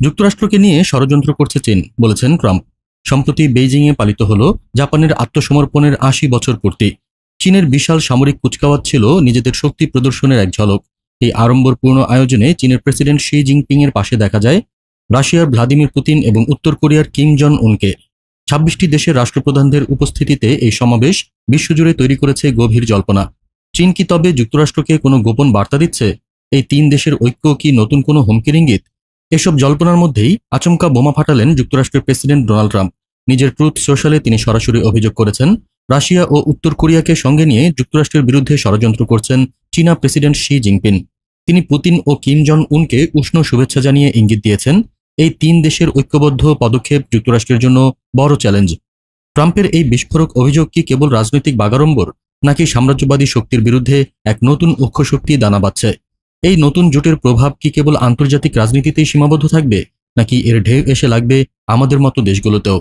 যুক্তরাষ্ট্রকে নিয়ে ষড়যন্ত্র করছে চীন, বলেছেন ট্রাম্প। সম্প্রতি বেইজিংয়ে পালিত হল জাপানের আত্মসমর্পণের ৮০ বছর পূর্তি। চীনের বিশাল সামরিক কুচকাওয়াজ ছিল নিজেদের শক্তি প্রদর্শনের এক ঝলক। এই আড়ম্বরপূর্ণ আয়োজনে চীনের প্রেসিডেন্ট শি জিনপিং এর পাশে দেখা যায় রাশিয়ার ভ্লাদিমির পুতিন এবং উত্তর কোরিয়ার কিম জন উনকে। ২৬টি দেশের রাষ্ট্রপ্রধানদের উপস্থিতিতে এই সমাবেশ বিশ্বজুড়ে তৈরি করেছে গভীর জল্পনা। চীন কি তবে যুক্তরাষ্ট্রকে কোনো গোপন বার্তা দিচ্ছে? এই তিন দেশের ঐক্য কি নতুন কোনো হুমকির ইঙ্গিত? এসব জল্পনার মধ্যেই আচমকা বোমা ফাটালেন যুক্তরাষ্ট্রের প্রেসিডেন্ট ডোনাল্ড ট্রাম্প। নিজের ট্রুথ সোশ্যালে তিনি সরাসরি অভিযোগ করেছেন, রাশিয়া ও উত্তর কোরিয়াকে সঙ্গে নিয়ে যুক্তরাষ্ট্রের বিরুদ্ধে ষড়যন্ত্র করছেন চীনা প্রেসিডেন্ট শি জিনপিং। তিনি পুতিন ও কিম জন উনকে উষ্ণ শুভেচ্ছা জানিয়ে ইঙ্গিত দিয়েছেন, এই তিন দেশের ঐক্যবদ্ধ পদক্ষেপ যুক্তরাষ্ট্রের জন্য বড় চ্যালেঞ্জ। ট্রাম্পের এই বিস্ফোরক অভিযোগ কি কেবল রাজনৈতিক বাগাড়ম্বর, নাকি সাম্রাজ্যবাদী শক্তির বিরুদ্ধে এক নতুন অক্ষশক্তি দানা বাঁধছে? এই নতুন জোটের প্রভাব কি কেবল আন্তর্জাতিক রাজনীতিতেই সীমাবদ্ধ থাকবে, নাকি এর ঢেউ এসে লাগবে আমাদের মতো দেশগুলোতেও?